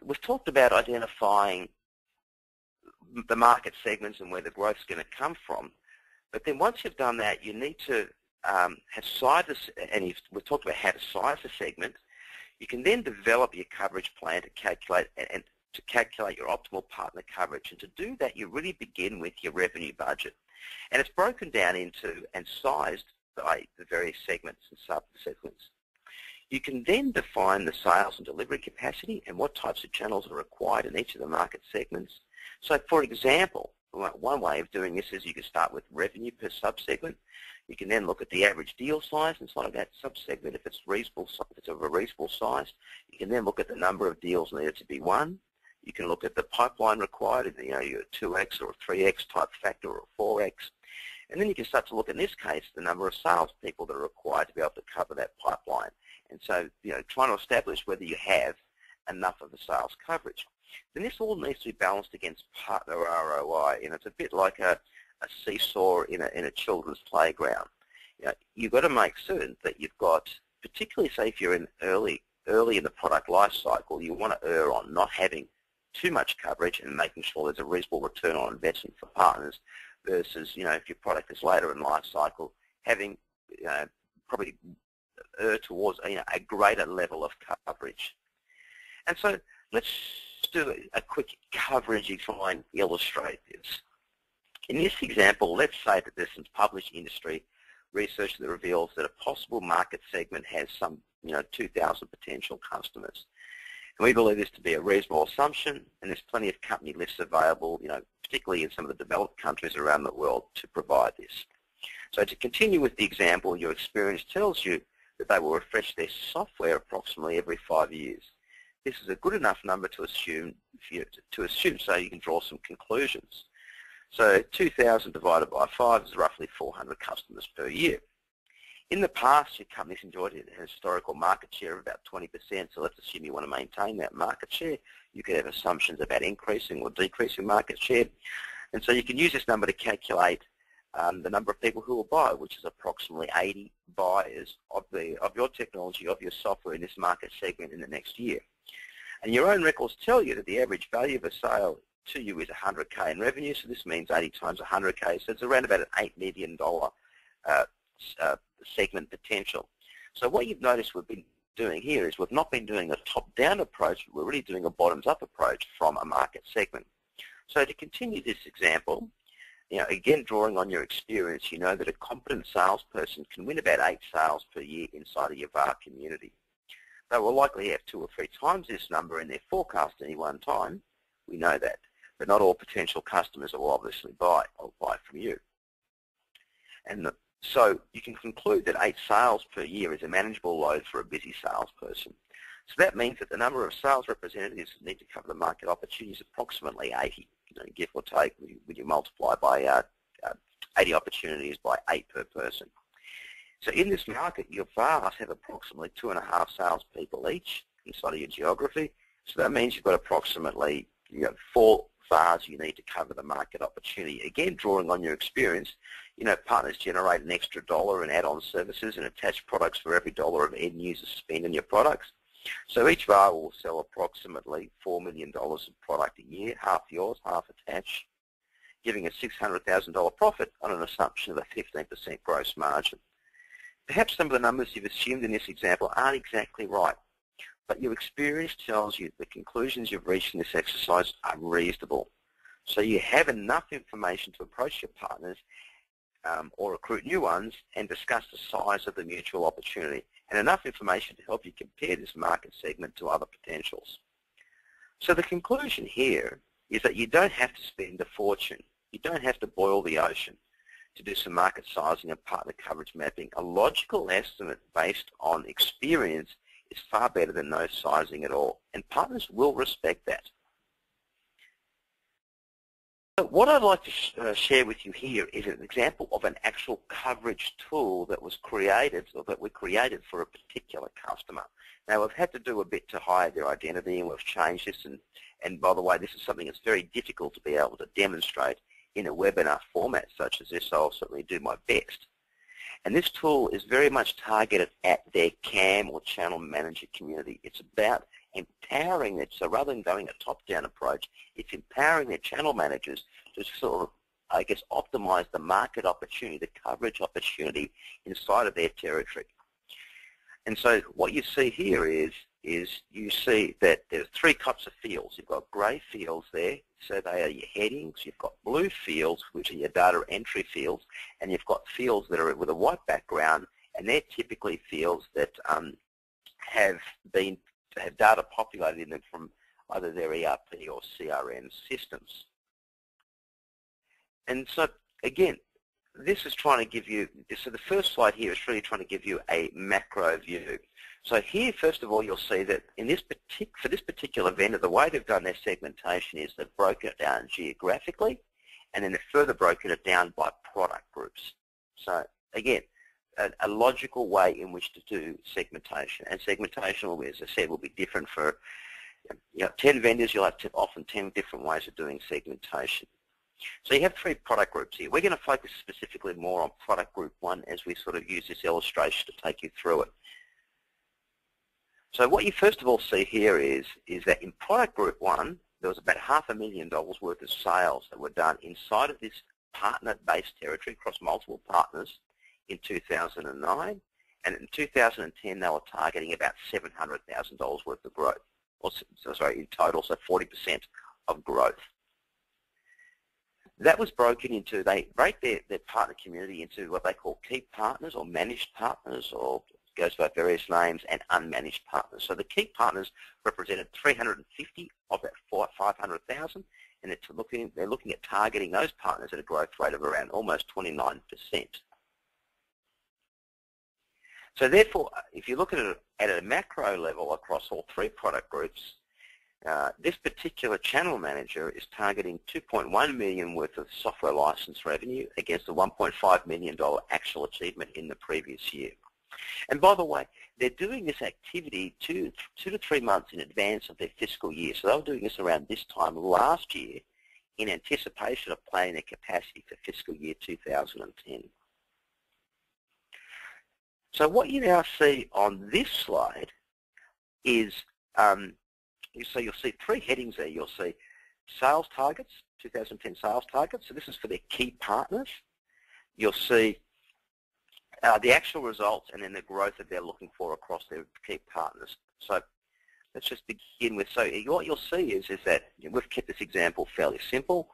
We've talked about identifying the market segments and where the growth is going to come from. But then once you've done that, you need to have sized, and we've talked about how to size the segment. You can then develop your coverage plan to calculate and to calculate your optimal partner coverage. And to do that, you really begin with your revenue budget. And it's broken down into and sized by the various segments and sub-segments. You can then define the sales and delivery capacity and what types of channels are required in each of the market segments. So, for example, one way of doing this is you can start with revenue per sub-segment. You can then look at the average deal size inside of that sub-segment if it's reasonable, if it's of a reasonable size. You can then look at the number of deals needed to be won. You can look at the pipeline required, your 2x or 3x type factor or 4x. And then you can start to look, in this case, the number of salespeople that are required to be able to cover that pipeline. And so, trying to establish whether you have enough of the sales coverage. Then this all needs to be balanced against partner ROI, and it's a bit like a seesaw in a children's playground. You've got to make certain that you've got, particularly say if you're in early in the product life cycle, you want to err on not having too much coverage and making sure there's a reasonable return on investment for partners versus, if your product is later in life cycle, having probably err towards a greater level of coverage. And so let's do a quick coverage example and illustrate this. In this example, let's say that there's some published industry research that reveals that a possible market segment has some 2,000 potential customers. And we believe this to be a reasonable assumption, and there's plenty of company lists available, particularly in some of the developed countries around the world, to provide this. So to continue with the example, your experience tells you that they will refresh their software approximately every 5 years. This is a good enough number to assume, so you can draw some conclusions. So 2,000 divided by 5 is roughly 400 customers per year. In the past, your company's enjoyed a historical market share of about 20%, so let's assume you want to maintain that market share. You could have assumptions about increasing or decreasing market share. And so you can use this number to calculate the number of people who will buy, which is approximately 80 buyers of your technology, of your software in this market segment in the next year. And your own records tell you that the average value of a sale to you is 100K in revenue, so this means 80 times 100K, so it's around about an $8 million segment potential. So what you've noticed we've been doing here is we've not been doing a top-down approach, but we're really doing a bottoms-up approach from a market segment. So to continue this example, again, drawing on your experience, you know that a competent salesperson can win about 8 sales per year inside of your VAR community. They will likely have 2 or 3 times this number in their forecast at any one time. We know that. But not all potential customers will obviously buy from you. And so you can conclude that 8 sales per year is a manageable load for a busy salesperson. So that means that the number of sales representatives that need to cover the market opportunity is approximately 80, give or take, when you multiply by 80 opportunities by 8 per person. So in this market, your VARs have approximately 2.5 salespeople each inside of your geography. So that means you've got approximately 4 VARs you need to cover the market opportunity. Again, drawing on your experience, partners generate an extra $1 in add-on services and attached products for every $1 of end user spend in your products. So each VAR will sell approximately $4 million of product a year, half yours, half attached, giving a $600,000 profit on an assumption of a 15% gross margin. Perhaps some of the numbers you've assumed in this example aren't exactly right, but your experience tells you the conclusions you've reached in this exercise are reasonable. So you have enough information to approach your partners or recruit new ones and discuss the size of the mutual opportunity, and enough information to help you compare this market segment to other potentials. So the conclusion here is that you don't have to spend a fortune. You don't have to boil the ocean to do some market sizing and partner coverage mapping. A logical estimate based on experience is far better than no sizing at all, and partners will respect that. So what I'd like to share with you here is an example of an actual coverage tool that was created, or that we created for a particular customer. Now, we've had to do a bit to hide their identity, and we've changed this, and by the way, this is something that's very difficult to be able to demonstrate in a webinar format such as this, so I'll certainly do my best. And this tool is very much targeted at their CAM or channel manager community. It's about empowering it. So rather than going a top-down approach, it's empowering their channel managers to sort of, I guess, optimize the market opportunity, the coverage opportunity inside of their territory. And so what you see here is you see that there's three types of fields. You've got grey fields there, so they are your headings. You've got blue fields, which are your data entry fields, and you've got fields that are with a white background, and they're typically fields that have data populated in them from either their ERP or CRM systems. And so, again, this is trying to give you, so the first slide here is really trying to give you a macro view. So here, first of all, you'll see that in this for this particular vendor, the way they've done their segmentation is they've broken it down geographically, and then they've further broken it down by product groups. So again, a logical way in which to do segmentation. And segmentation will be, as I said, will be different for 10 vendors. You'll have often 10 different ways of doing segmentation. So you have three product groups here. We're going to focus specifically more on product group 1 as we sort of use this illustration to take you through it. So what you first of all see here is that in product group 1, there was about $500,000 worth of sales that were done inside of this partner-based territory across multiple partners in 2009. And in 2010, they were targeting about $700,000 worth of growth. Sorry, in total, so 40% of growth. That was broken into, they break their partner community into what they call key partners or managed partners, or goes by various names, and unmanaged partners. So the key partners represented 350 of that 500,000, and they're looking at targeting those partners at a growth rate of around almost 29%. So therefore, if you look at it at a macro level across all three product groups, this particular channel manager is targeting $2.1 million worth of software license revenue against a $1.5 million actual achievement in the previous year. And by the way, they're doing this activity two to 3 months in advance of their fiscal year. So they were doing this around this time last year in anticipation of planning their capacity for fiscal year 2010. So what you now see on this slide is you'll see three headings there. You'll see sales targets, 2010 sales targets. So this is for their key partners. You'll see the actual results and then the growth that they're looking for across their key partners. So let's just begin with, so what you'll see is that we've kept this example fairly simple.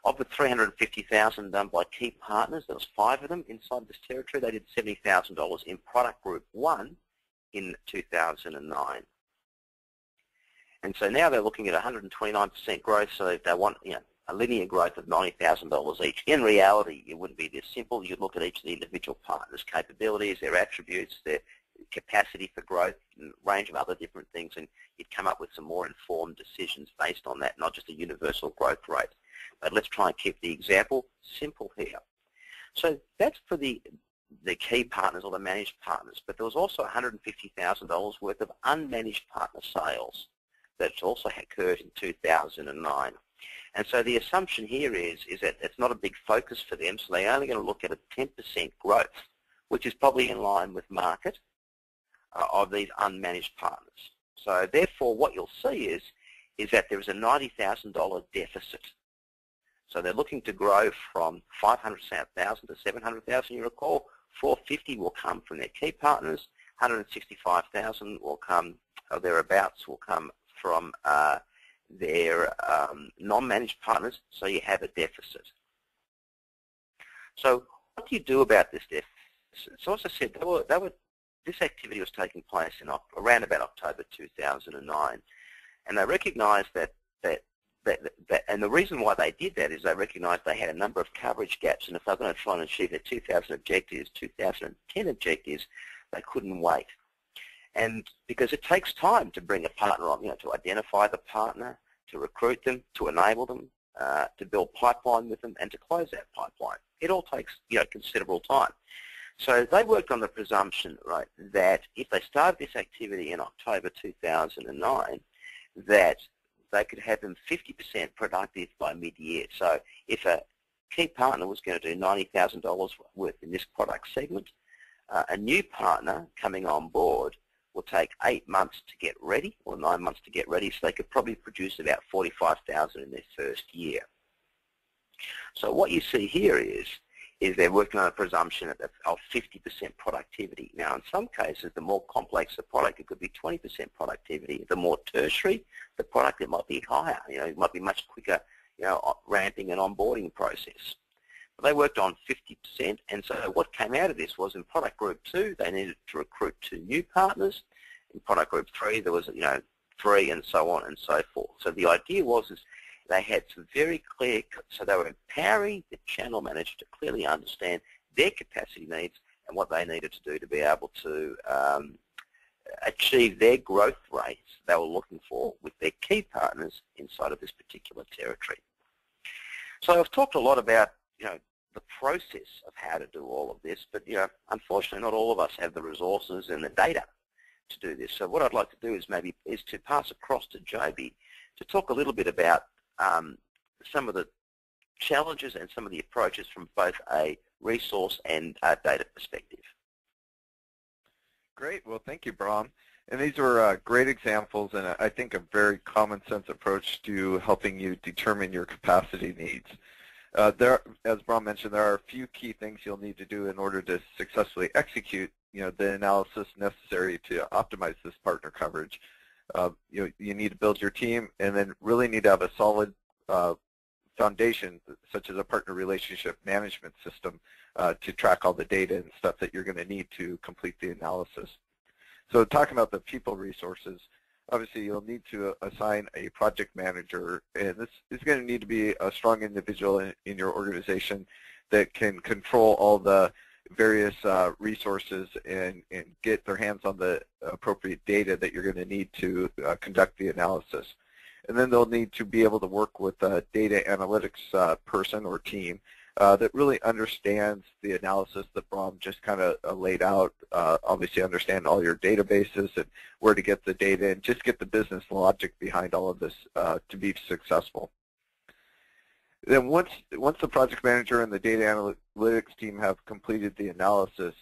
Of the 350,000 done by key partners, there was 5 of them inside this territory. They did $70,000 in product group 1 in 2009. And so now they're looking at 129% growth, so they want a linear growth of $90,000 each. In reality, it wouldn't be this simple. You'd look at each of the individual partners' capabilities, their attributes, their capacity for growth, and a range of other different things, and you'd come up with some more informed decisions based on that, not just a universal growth rate. But let's try and keep the example simple here. So that's for the key partners or the managed partners, but there was also $150,000 worth of unmanaged partner sales that's also occurred in 2009. And so the assumption here is that it's not a big focus for them, so they're only going to look at a 10% growth, which is probably in line with market of these unmanaged partners. So therefore what you'll see is that there is a $90,000 deficit. So they're looking to grow from 500,000 to 700,000. You recall, 450 will come from their key partners, 165,000 will come, or thereabouts, will come from their non-managed partners, so you have a deficit. So what do you do about this deficit? So as I said, this activity was taking place in around about October 2009, and they recognised that and the reason why they did that is they recognised they had a number of coverage gaps, and if they're going to try and achieve their 2010 objectives, they couldn't wait. And because it takes time to bring a partner on, to identify the partner, to recruit them, to enable them, to build pipeline with them, and to close that pipeline. It all takes, considerable time. So they worked on the presumption, right, that if they started this activity in October 2009, that they could have them 50% productive by mid-year. So if a key partner was going to do $90,000 worth in this product segment, a new partner coming on board will take 8 months to get ready, or 9 months to get ready, so they could probably produce about 45,000 in their first year. So what you see here is they're working on a presumption of 50% productivity. Now, in some cases, the more complex the product, it could be 20% productivity. The more tertiary the product, it might be higher. It might be much quicker, ramping and onboarding process. But they worked on 50%, and so what came out of this was in product group 2, they needed to recruit 2 new partners. In product group 3, there was 3, and so on and so forth. So the idea was they had some very clear, so they were empowering the channel manager to clearly understand their capacity needs and what they needed to do to be able to achieve their growth rates they were looking for with their key partners inside of this particular territory. So I've talked a lot about the process of how to do all of this, but unfortunately not all of us have the resources and the data to do this. So what I'd like to do is to pass across to Joby to talk a little bit about some of the challenges and some of the approaches from both a resource and a data perspective. Great. Well, thank you, Braham. And these were great examples, and I think a very common sense approach to helping you determine your capacity needs. As Braham mentioned, there are a few key things you'll need to do in order to successfully execute the analysis necessary to optimize this partner coverage. You need to build your team, and then really need to have a solid foundation, such as a partner relationship management system, to track all the data and stuff that you're going to need to complete the analysis. So talking about the people resources, obviously you'll need to assign a project manager, and this is going to need to be a strong individual in your organization that can control all the various resources and get their hands on the appropriate data that you're going to need to conduct the analysis. And then they'll need to be able to work with a data analytics person or team that really understands the analysis that Braham just kind of laid out. Obviously understand all your databases and where to get the data, and just get the business logic behind all of this to be successful. Then once the project manager and the data analytics team have completed the analysis,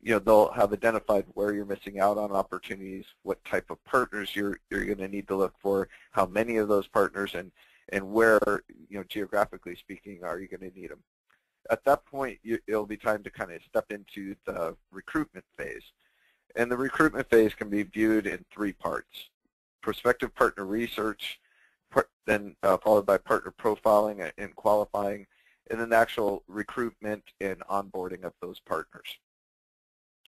they'll have identified where you're missing out on opportunities, what type of partners you're going to need to look for, how many of those partners, and where, geographically speaking, are you going to need them. At that point, it'll be time to kind of step into the recruitment phase. And the recruitment phase can be viewed in 3 parts: prospective partner research, then followed by partner profiling and qualifying, and then the actual recruitment and onboarding of those partners.